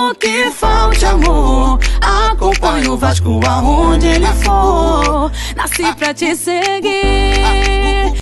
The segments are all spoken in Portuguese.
Mesmo que falte amor, acompanho o Vasco aonde ele for. Nasci pra te seguir.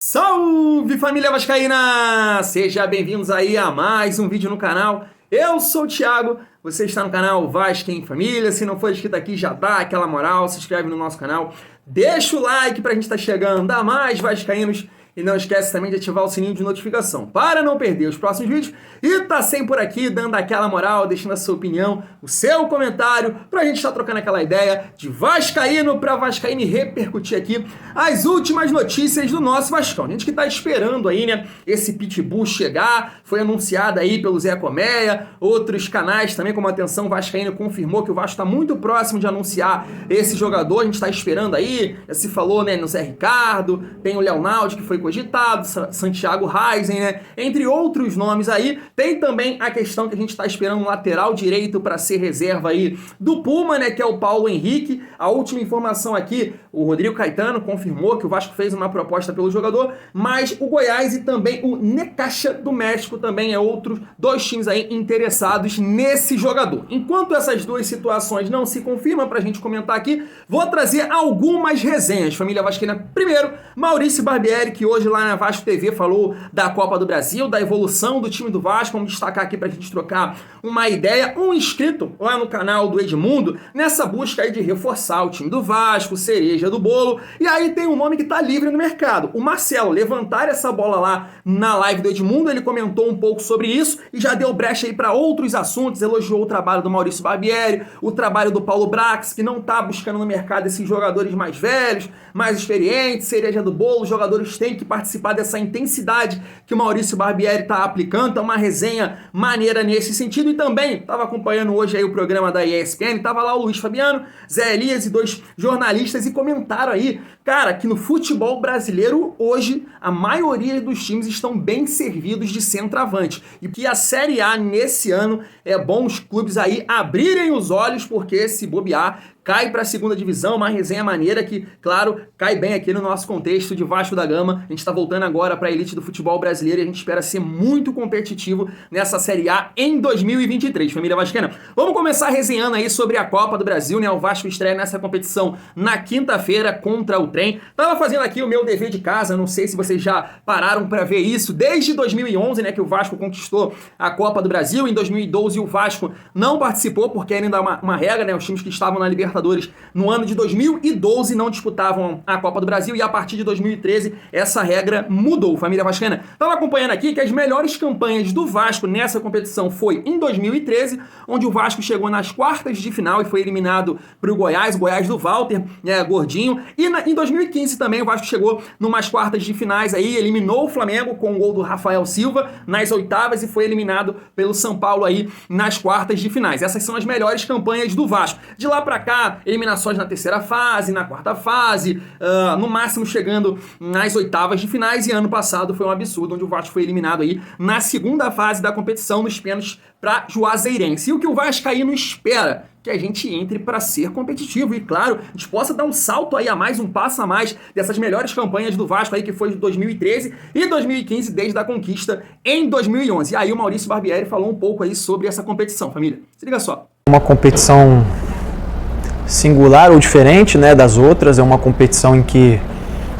Salve, família vascaína! Sejam bem-vindos aí a mais um vídeo no canal. Eu sou o Thiago, você está no canal Vasco em Família. Se não for inscrito aqui, já dá aquela moral, se inscreve no nosso canal, deixa o like pra gente estar chegando a mais vascaínos. E não esquece também de ativar o sininho de notificação para não perder os próximos vídeos. E tá sempre por aqui dando aquela moral, deixando a sua opinião, o seu comentário, pra gente estar trocando aquela ideia de vascaíno para vascaíno e repercutir aqui as últimas notícias do nosso Vascão. A gente que tá esperando aí, né, esse Pitbull chegar, foi anunciado aí pelo Zé Colmeia, outros canais também, como Atenção Vascaíno, confirmou que o Vasco tá muito próximo de anunciar esse jogador. A gente tá esperando aí, já se falou, né, no Zé Ricardo, tem o Leonardo que foi cogitado, Santiago Reisen, né? Entre outros nomes aí. Tem também a questão que a gente está esperando um lateral direito para ser reserva aí do Puma, né? Que é o Paulo Henrique. A última informação aqui, o Rodrigo Caetano confirmou que o Vasco fez uma proposta pelo jogador, mas o Goiás e também o Necaxa do México também é outros dois times aí interessados nesse jogador. Enquanto essas duas situações não se confirmam pra gente comentar aqui, vou trazer algumas resenhas, família vascaína. Primeiro, Maurício Barbieri, que hoje lá na Vasco TV falou da Copa do Brasil, da evolução do time do Vasco. Vamos destacar aqui pra gente trocar uma ideia. Um inscrito lá no canal do Edmundo, nessa busca aí de reforçar o time do Vasco, cereja do bolo. E aí tem um nome que tá livre no mercado. O Marcelo, levantar essa bola lá na live do Edmundo, ele comentou um pouco sobre isso e já deu brecha aí para outros assuntos, elogiou o trabalho do Maurício Barbieri, o trabalho do Paulo Brax, que não tá buscando no mercado esses jogadores mais velhos, mais experientes, cereja do bolo. Os jogadores têm que participar dessa intensidade que o Maurício Barbieri está aplicando. É uma resenha maneira nesse sentido. E também estava acompanhando hoje aí o programa da ESPN, estava lá o Luiz Fabiano, Zé Elias e dois jornalistas e comentaram aí, cara, que no futebol brasileiro hoje a maioria dos times estão bem servidos de centroavante e que a Série A nesse ano é bom os clubes aí abrirem os olhos, porque se bobear cai para a segunda divisão. Uma resenha maneira que, claro, cai bem aqui no nosso contexto de Vasco da Gama. A gente está voltando agora para a elite do futebol brasileiro e a gente espera ser muito competitivo nessa Série A em 2023, família vascaína. Vamos começar resenhando aí sobre a Copa do Brasil, né? O Vasco estreia nessa competição na quinta-feira contra o Trem. Tava fazendo aqui o meu dever de casa, não sei se vocês já pararam para ver isso, desde 2011, né, que o Vasco conquistou a Copa do Brasil. Em 2012 o Vasco não participou, porque ainda uma regra, né? Os times que estavam na Libertadores no ano de 2012 não disputavam a Copa do Brasil, e a partir de 2013 essa regra mudou, família vascaína. Estava acompanhando aqui que as melhores campanhas do Vasco nessa competição foi em 2013, onde o Vasco chegou nas quartas de final e foi eliminado para o Goiás do Walter, né, gordinho. E em 2015 também o Vasco chegou numas quartas de finais aí, eliminou o Flamengo com o gol do Rafael Silva nas oitavas e foi eliminado pelo São Paulo aí nas quartas de finais. Essas são as melhores campanhas do Vasco. De lá para cá, eliminações na terceira fase, na quarta fase, no máximo chegando nas oitavas de finais, e ano passado foi um absurdo, onde o Vasco foi eliminado aí na segunda fase da competição, nos pênaltis para Juazeirense. E o que o vascaíno espera? Que a gente entre para ser competitivo e, claro, a gente possa dar um salto aí a mais, um passo a mais dessas melhores campanhas do Vasco aí, que foi de 2013 e 2015, desde a conquista em 2011. E aí o Maurício Barbieri falou um pouco aí sobre essa competição, família. Se liga só. Uma competição singular ou diferente, né, das outras. É uma competição em que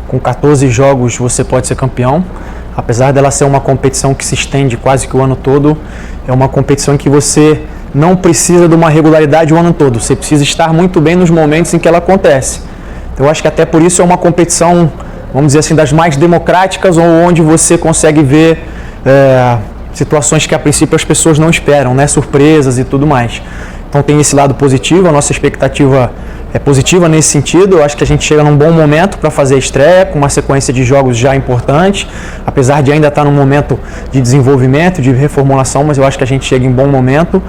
com 14 jogos você pode ser campeão. Apesar dela ser uma competição que se estende quase que o ano todo, é uma competição em que você não precisa de uma regularidade o ano todo. Você precisa estar muito bem nos momentos em que ela acontece. Então, eu acho que até por isso é uma competição, vamos dizer assim, das mais democráticas, ou onde você consegue ver situações que a princípio as pessoas não esperam, né, surpresas e tudo mais. Então tem esse lado positivo, a nossa expectativa é positiva nesse sentido. Eu acho que a gente chega num bom momento para fazer a estreia, com uma sequência de jogos já importante, apesar de ainda estar num momento de desenvolvimento, de reformulação, mas eu acho que a gente chega em bom momento.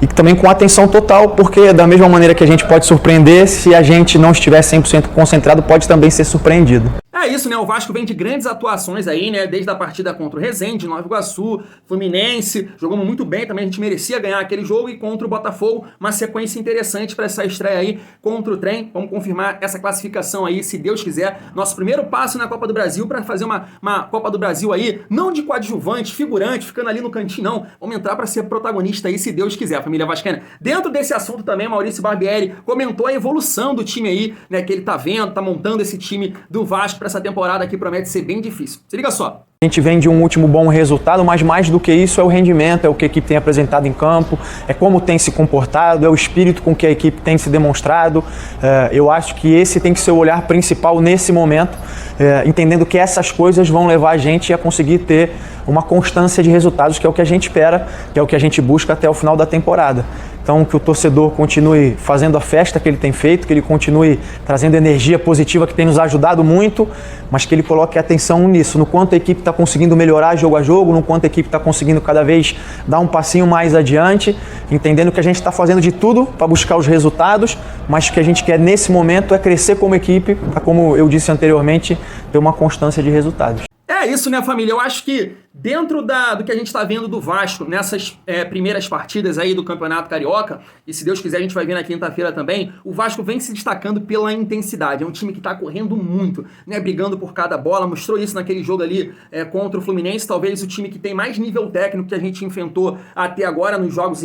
E também com atenção total, porque da mesma maneira que a gente pode surpreender, se a gente não estiver 100% concentrado, pode também ser surpreendido. É isso, né? O Vasco vem de grandes atuações aí, né? Desde a partida contra o Resende, Nova Iguaçu, Fluminense. Jogamos muito bem também, a gente merecia ganhar aquele jogo. E contra o Botafogo, uma sequência interessante para essa estreia aí contra o Trem. Vamos confirmar essa classificação aí, se Deus quiser. Nosso primeiro passo na Copa do Brasil para fazer uma Copa do Brasil aí, não de coadjuvante, figurante, ficando ali no cantinho, não. Vamos entrar para ser protagonista aí, se Deus quiser, família vascaína. Dentro desse assunto também, Maurício Barbieri comentou a evolução do time aí, né? Que ele tá vendo, tá montando esse time do Vasco para essa temporada que promete ser bem difícil. Se liga só. A gente vem de um último bom resultado, mas mais do que isso é o rendimento, é o que a equipe tem apresentado em campo, é como tem se comportado, é o espírito com que a equipe tem se demonstrado. Eu acho que esse tem que ser o olhar principal nesse momento, entendendo que essas coisas vão levar a gente a conseguir ter uma constância de resultados, que é o que a gente espera, que é o que a gente busca até o final da temporada. Então, que o torcedor continue fazendo a festa que ele tem feito, que ele continue trazendo energia positiva que tem nos ajudado muito, mas que ele coloque atenção nisso, no quanto a equipe está conseguindo melhorar jogo a jogo, no quanto a equipe está conseguindo cada vez dar um passinho mais adiante, entendendo que a gente está fazendo de tudo para buscar os resultados, mas o que a gente quer nesse momento é crescer como equipe, para, como eu disse anteriormente, ter uma constância de resultados. É isso, né, família? Eu acho que dentro do que a gente está vendo do Vasco nessas primeiras partidas aí do Campeonato Carioca, e se Deus quiser a gente vai ver na quinta-feira também, o Vasco vem se destacando pela intensidade. É um time que está correndo muito, né, brigando por cada bola, mostrou isso naquele jogo ali contra o Fluminense, talvez o time que tem mais nível técnico que a gente enfrentou até agora nos jogos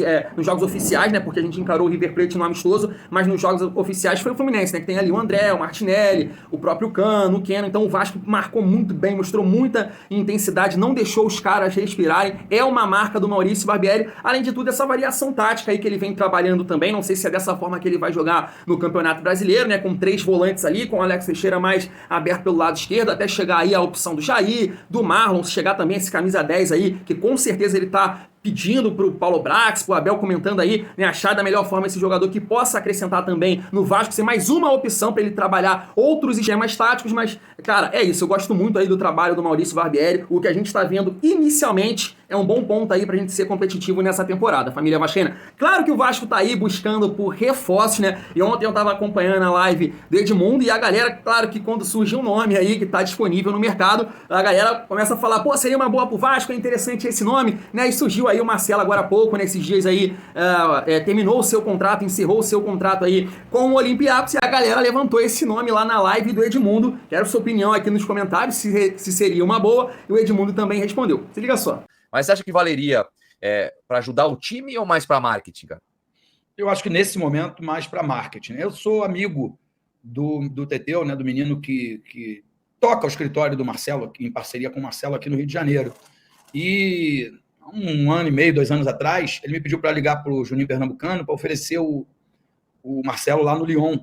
oficiais, né, porque a gente encarou o River Plate no amistoso, mas nos jogos oficiais foi o Fluminense, né, que tem ali o André, o Martinelli, o próprio Cano, o Keno. Então o Vasco marcou muito bem, mostrou muita intensidade, não deixou os caras respirarem, é uma marca do Maurício Barbieri. Além de tudo, essa variação tática aí que ele vem trabalhando também, não sei se é dessa forma que ele vai jogar no Campeonato Brasileiro, né, com 3 volantes ali, com o Alex Teixeira mais aberto pelo lado esquerdo, até chegar aí a opção do Jair, do Marlon, chegar também esse camisa 10 aí, que com certeza ele tá pedindo pro Paulo Brax, pro Abel comentando aí, né, achar da melhor forma esse jogador que possa acrescentar também no Vasco, ser mais uma opção para ele trabalhar outros esquemas táticos, mas, cara, é isso, eu gosto muito aí do trabalho do Maurício Barbieri, o que a gente tá vendo inicialmente é um bom ponto aí pra gente ser competitivo nessa temporada, família vascaína. Claro que o Vasco tá aí buscando por reforços, né, e ontem eu tava acompanhando a live do Edmundo e a galera, claro que quando surge um nome aí que tá disponível no mercado, a galera começa a falar, pô, seria uma boa pro Vasco, é interessante esse nome, né, e surgiu aí o Marcelo agora há pouco, nesses dias aí, terminou o seu contrato, encerrou o seu contrato aí com o Olympiacos e a galera levantou esse nome lá na live do Edmundo. Quero sua opinião aqui nos comentários, se seria uma boa, e o Edmundo também respondeu. Se liga só. Mas você acha que valeria para ajudar o time ou mais para marketing, cara? Eu acho que nesse momento mais para marketing. Eu sou amigo do Teteu, né, do menino que toca o escritório do Marcelo, em parceria com o Marcelo aqui no Rio de Janeiro. E 1 ano e meio, 2 anos atrás, ele me pediu para ligar para o Juninho Pernambucano para oferecer o Marcelo lá no Lyon,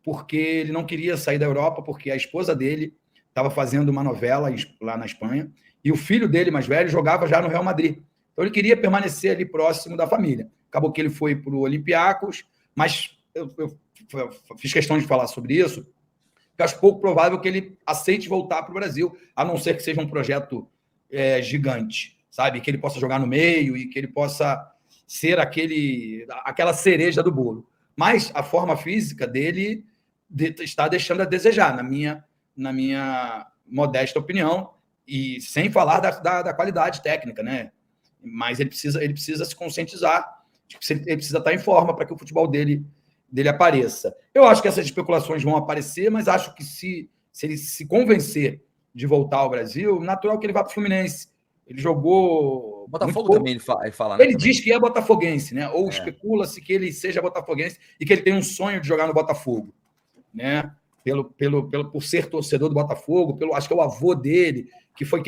porque ele não queria sair da Europa, porque a esposa dele estava fazendo uma novela lá na Espanha, e o filho dele, mais velho, jogava já no Real Madrid. Então ele queria permanecer ali próximo da família. Acabou que ele foi para o Olympiacos, mas eu fiz questão de falar sobre isso, porque acho pouco provável que ele aceite voltar para o Brasil, a não ser que seja um projeto gigante, sabe? Que ele possa jogar no meio e que ele possa ser aquela cereja do bolo. Mas a forma física dele está deixando a desejar, na minha modesta opinião, e sem falar da qualidade técnica, né? Mas ele precisa se conscientizar, ele precisa estar em forma para que o futebol dele apareça. Eu acho que essas especulações vão aparecer, mas acho que se ele se convencer de voltar ao Brasil, natural que ele vá para o Fluminense. Ele jogou... Botafogo também ele fala, né? Ele diz que é botafoguense, né? Ou especula-se que ele seja botafoguense e que ele tem um sonho de jogar no Botafogo, né? Por ser torcedor do Botafogo, acho que é o avô dele, que foi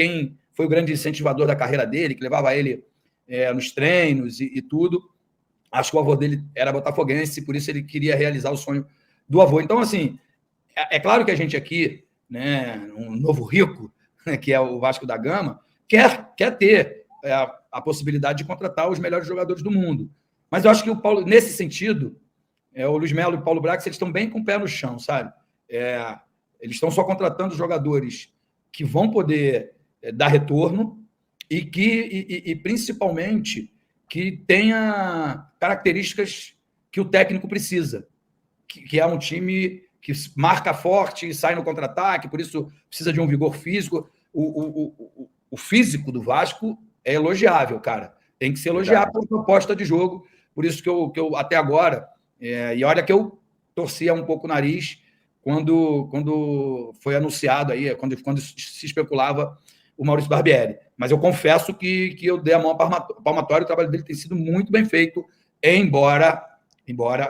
o grande incentivador da carreira dele, que levava ele nos treinos e tudo. Acho que o avô dele era botafoguense, por isso ele queria realizar o sonho do avô. Então, assim, é claro que a gente aqui, né, um novo rico, né, que é o Vasco da Gama, quer ter a possibilidade de contratar os melhores jogadores do mundo. Mas eu acho que o Paulo, nesse sentido, o Luiz Melo e o Paulo Brax, eles estão bem com o pé no chão, sabe? Eles estão só contratando jogadores que vão poder dar retorno e principalmente que tenha características que o técnico precisa, que é um time que marca forte e sai no contra-ataque, por isso precisa de um vigor físico. O físico do Vasco é elogiável, cara. Tem que se elogiar por proposta de jogo. Por isso que eu até agora... e olha que eu torcia um pouco o nariz quando foi anunciado aí, quando se especulava o Maurício Barbieri. Mas eu confesso que eu dei a mão palmatória, o trabalho dele tem sido muito bem feito, embora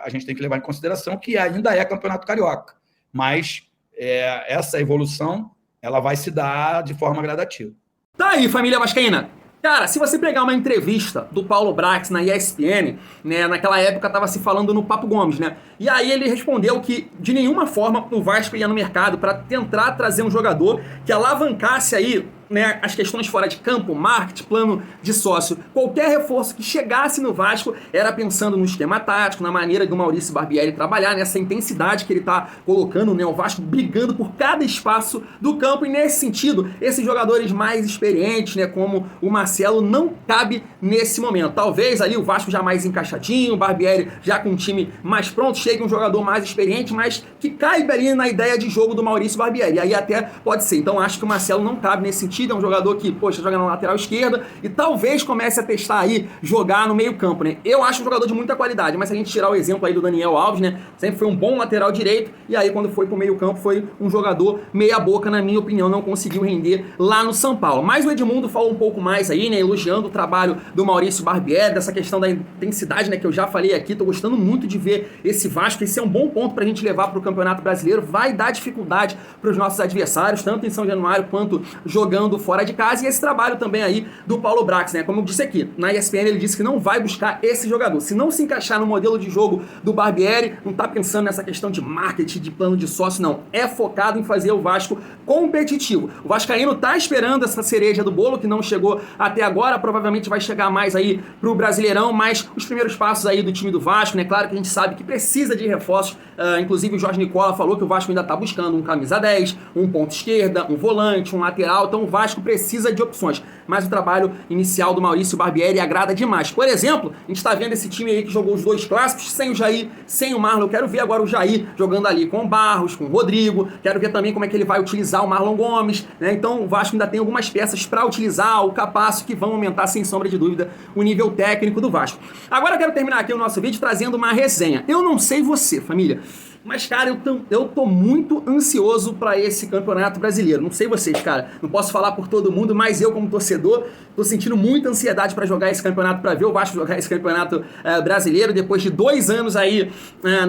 a gente tenha que levar em consideração que ainda é Campeonato Carioca. Mas essa evolução ela vai se dar de forma gradativa. Tá aí, família vascaína. Cara, se você pegar uma entrevista do Paulo Brax na ESPN, né, naquela época estava se falando no Papo Gomes, né? E aí ele respondeu que de nenhuma forma o Vasco ia no mercado para tentar trazer um jogador que alavancasse aí, né, as questões fora de campo, marketing, plano de sócio. Qualquer reforço que chegasse no Vasco era pensando no esquema tático, na maneira do Maurício Barbieri trabalhar, nessa intensidade que ele está colocando, né, o Vasco brigando por cada espaço do campo. E nesse sentido, esses jogadores mais experientes, né, como o Marcelo, não cabe nesse momento. Talvez ali o Vasco já mais encaixadinho, o Barbieri já com um time mais pronto, chegue um jogador mais experiente, mas que caiba ali na ideia de jogo do Maurício Barbieri. E aí até pode ser. Então acho que o Marcelo não cabe nesse sentido. É um jogador que, poxa, joga na lateral esquerda e talvez comece a testar aí, jogar no meio campo, né? Eu acho um jogador de muita qualidade, mas se a gente tirar o exemplo aí do Daniel Alves, né? Sempre foi um bom lateral direito e aí quando foi pro meio campo foi um jogador meia boca, na minha opinião, não conseguiu render lá no São Paulo. Mas o Edmundo falou um pouco mais aí, né? Elogiando o trabalho do Maurício Barbieri, dessa questão da intensidade, né? Que eu já falei aqui, tô gostando muito de ver esse Vasco, esse é um bom ponto pra gente levar pro Campeonato Brasileiro, vai dar dificuldade pros nossos adversários, tanto em São Januário quanto jogando fora de casa, e esse trabalho também aí do Paulo Brax, né? Como eu disse aqui, na ESPN ele disse que não vai buscar esse jogador. Se não se encaixar no modelo de jogo do Barbieri, não tá pensando nessa questão de marketing, de plano de sócio, não. É focado em fazer o Vasco competitivo. O vascaíno tá esperando essa cereja do bolo, que não chegou até agora, provavelmente vai chegar mais aí pro Brasileirão, mas os primeiros passos aí do time do Vasco, né? Claro que a gente sabe que precisa de reforços, inclusive o Jorge Nicola falou que o Vasco ainda tá buscando um camisa 10, um ponto esquerda, um volante, um lateral, então o Vasco precisa de opções, mas o trabalho inicial do Maurício Barbieri agrada demais. Por exemplo, a gente está vendo esse time aí que jogou os dois clássicos, sem o Jair, sem o Marlon. Eu quero ver agora o Jair jogando ali com o Barros, com o Rodrigo, quero ver também como é que ele vai utilizar o Marlon Gomes, né? Então o Vasco ainda tem algumas peças para utilizar, o Capasso, que vão aumentar sem sombra de dúvida o nível técnico do Vasco. Agora eu quero terminar aqui o nosso vídeo trazendo uma resenha. Eu não sei você, família, mas, cara, eu tô muito ansioso pra esse Campeonato Brasileiro. Não sei vocês, cara. Não posso falar por todo mundo, mas eu, como torcedor, tô sentindo muita ansiedade pra jogar esse campeonato, pra ver o Vasco jogar esse Campeonato Brasileiro, depois de 2 anos aí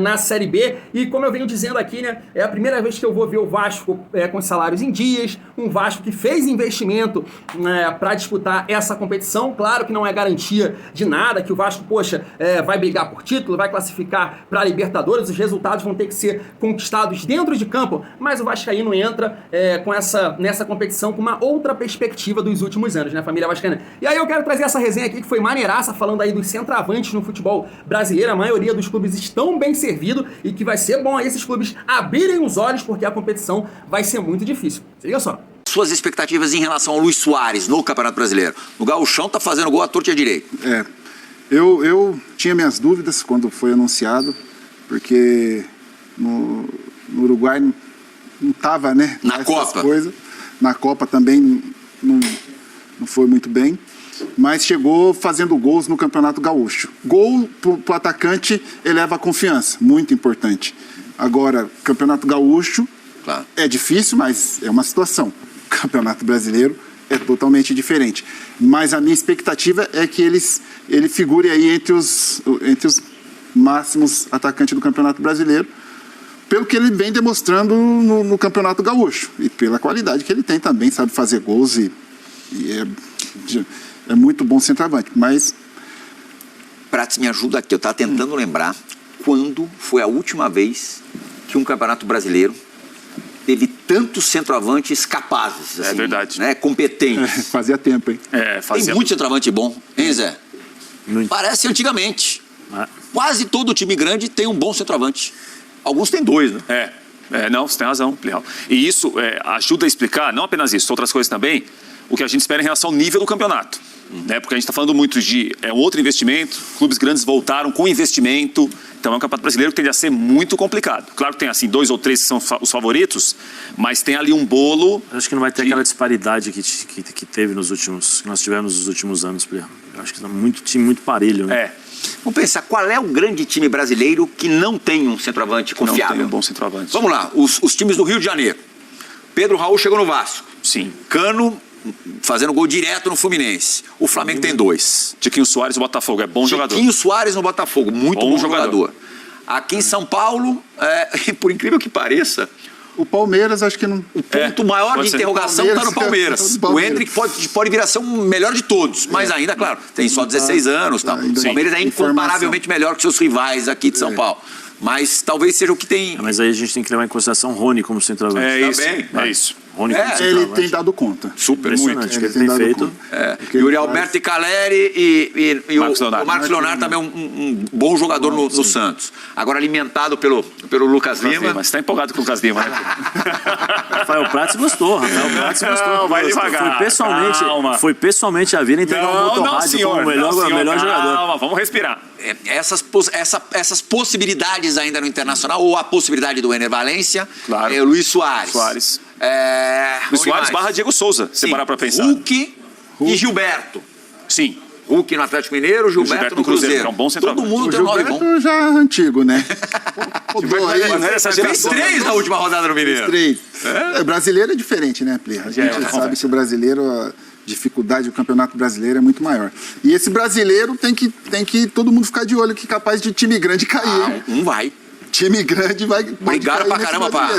na Série B. E como eu venho dizendo aqui, né, é a primeira vez que eu vou ver o Vasco com salários em dias, um Vasco que fez investimento pra disputar essa competição. Claro que não é garantia de nada, que o Vasco, poxa, vai brigar por título, vai classificar pra Libertadores, os resultados vão ter que ser conquistados dentro de campo, mas o vascaíno entra nessa competição com uma outra perspectiva dos últimos anos, né, família vascaína? E aí eu quero trazer essa resenha aqui que foi maneiraça, falando aí dos centroavantes no futebol brasileiro. A maioria dos clubes estão bem servidos e que vai ser bom aí esses clubes abrirem os olhos, porque a competição vai ser muito difícil. Se liga só. Suas expectativas em relação ao Luis Soares no Campeonato Brasileiro? O Gauchão tá fazendo gol à torta e à direita. Eu tinha minhas dúvidas quando foi anunciado, porque no Uruguai não estava, né? Na Copa. Na Copa também não foi muito bem, mas chegou fazendo gols no Campeonato Gaúcho. Gol pro atacante eleva a confiança, muito importante. Agora, Campeonato Gaúcho, claro, é difícil, mas é uma situação. Campeonato Brasileiro é totalmente diferente. Mas a minha expectativa é que ele figure aí entre os máximos atacantes do Campeonato Brasileiro, pelo que ele vem demonstrando no Campeonato Gaúcho e pela qualidade que ele tem também, sabe fazer gols e é muito bom centroavante. Mas Prats, me ajuda aqui, eu estava tentando lembrar quando foi a última vez que um Campeonato Brasileiro teve tantos centroavantes capazes, assim, verdade, né, competentes. Fazia tempo, hein? Tem muito centroavante bom, hein, Zé? Muito. Parece antigamente. Quase todo time grande tem um bom centroavante. Alguns têm 2, né? Não, você tem razão, Plihal. E isso ajuda a explicar, não apenas isso, outras coisas também, o que a gente espera em relação ao nível do campeonato. Né? Porque a gente está falando muito de outro investimento, clubes grandes voltaram com investimento, Então é um campeonato brasileiro que tende a ser muito complicado. Claro que tem assim 2 ou 3 que são os favoritos, mas tem ali um bolo. Eu acho que não vai ter aquela disparidade que teve nos últimos, que nós tivemos nos últimos anos, Plihal. Eu acho que é time muito parelho, né? É. Vamos pensar, qual é o grande time brasileiro que não tem um centroavante confiável? Não tem um bom centroavante. Vamos lá, os times do Rio de Janeiro. Pedro Raul chegou no Vasco. Sim. Cano fazendo gol direto no Fluminense. O Flamengo tem 2. Tiquinho Soares no Botafogo, é bom jogador. Tiquinho Soares no Botafogo, muito bom jogador. Aqui em São Paulo, por incrível que pareça, O Palmeiras, acho que não. o ponto maior de interrogação está no Palmeiras. O Endrick pode vir a ser o melhor de todos, mas ainda, claro, tem só 16 anos. Tal. O Palmeiras é incomparavelmente melhor que seus rivais aqui de São Paulo. Mas talvez seja o que tem... Mas aí a gente tem que levar em consideração Rony como centroavante. É isso. Rony como centroavante. Ele tem dado conta. Super, Impressionante muito. que ele tem feito. Yuri Alberto e Caleri e o Marcos Leonardo também é um bom jogador no Santos. Agora alimentado pelo Lucas Lima. Mas você está empolgado com o Lucas Lima, né? Rafael Prats gostou. Não, vai devagar. Foi pessoalmente a vir entregar um motorrádio como o melhor jogador. Calma, vamos respirar. Essas possibilidades ainda no Internacional, ou a possibilidade do Ener Valencia, Claro. Luiz Soares. Luiz Soares barra Diego Souza, se parar pra pensar. Hulk e Gilberto. Sim. Hulk no Atlético Mineiro, Gilberto no Cruzeiro. É um bom centroavante. Todo mundo O tem um nome bom. Gilberto já é antigo, né? Rodou aí. Fez 3 na última rodada no Mineiro. 3. Brasileiro é diferente, né, Plihal? A gente sabe que o brasileiro, a dificuldade do campeonato brasileiro é muito maior. E esse brasileiro tem que todo mundo ficar de olho, que é capaz de time grande cair. Um vai. Time grande vai. Brigaram pra caramba pra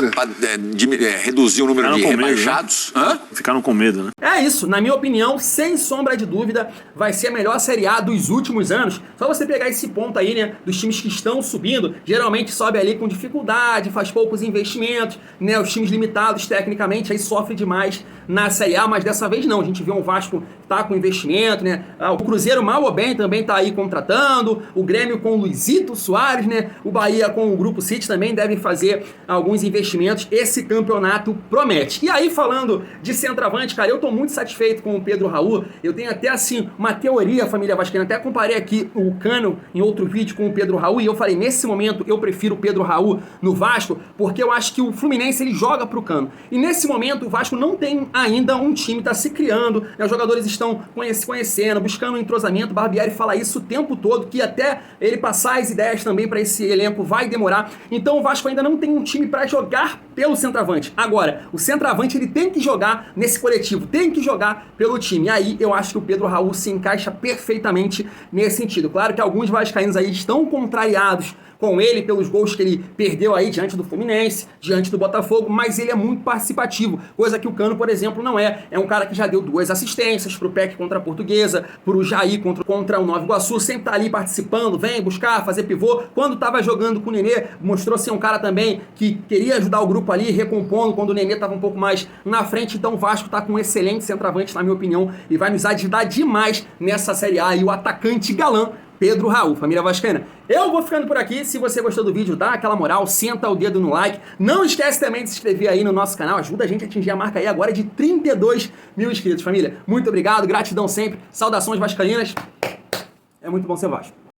reduzir o número de rebaixados. Ficaram com medo, né? É isso, na minha opinião, sem sombra de dúvida, vai ser a melhor Série A dos últimos anos. Só você pegar esse ponto aí, né, dos times que estão subindo, geralmente sobe ali com dificuldade, faz poucos investimentos, né, os times limitados tecnicamente, aí sofre demais na Série A, mas dessa vez não, a gente vê um Vasco que tá com investimento, né, o Cruzeiro mal ou bem também tá aí contratando, o Grêmio com o Luizito Soares, né, o Bahia com o Grupo City também devem fazer alguns investimentos, esse campeonato promete. E aí, falando de centroavante, cara, eu tô muito satisfeito com o Pedro Raul, eu tenho até assim uma teoria, família vascaína, até comparei aqui o Cano em outro vídeo com o Pedro Raul, e eu falei, nesse momento eu prefiro o Pedro Raul no Vasco, porque eu acho que o Fluminense ele joga pro Cano, e nesse momento o Vasco não tem ainda um time, tá se criando, né, os jogadores estão conhecendo, buscando um entrosamento, o Barbieri fala isso o tempo todo, que até ele passar as ideias também para esse elenco vai demorar. Então o Vasco ainda não tem um time para jogar pelo centroavante. Agora, o centroavante ele tem que jogar nesse coletivo, tem que jogar pelo time. E aí eu acho que o Pedro Raul se encaixa perfeitamente nesse sentido. Claro que alguns vascaínos aí estão contrariados com ele pelos gols que ele perdeu aí diante do Fluminense, diante do Botafogo, mas ele é muito participativo, coisa que o Cano, por exemplo, não é. É um cara que já deu 2 assistências pro PEC contra a Portuguesa, pro Jair contra o Nova Iguaçu, sempre tá ali participando, vem buscar, fazer pivô. Quando tava jogando com o Nenê, mostrou ser um cara também que queria ajudar o grupo ali, recompondo quando o Nenê tava um pouco mais na frente. Então o Vasco tá com um excelente centroavante, na minha opinião, e vai nos ajudar demais nessa Série A. E o atacante galã, Pedro Raul, família vascaína. Eu vou ficando por aqui. Se você gostou do vídeo, dá aquela moral, senta o dedo no like. Não esquece também de se inscrever aí no nosso canal. Ajuda a gente a atingir a marca aí agora de 32 mil inscritos, família. Muito obrigado, gratidão sempre. Saudações vascaínas. É muito bom ser Vasco.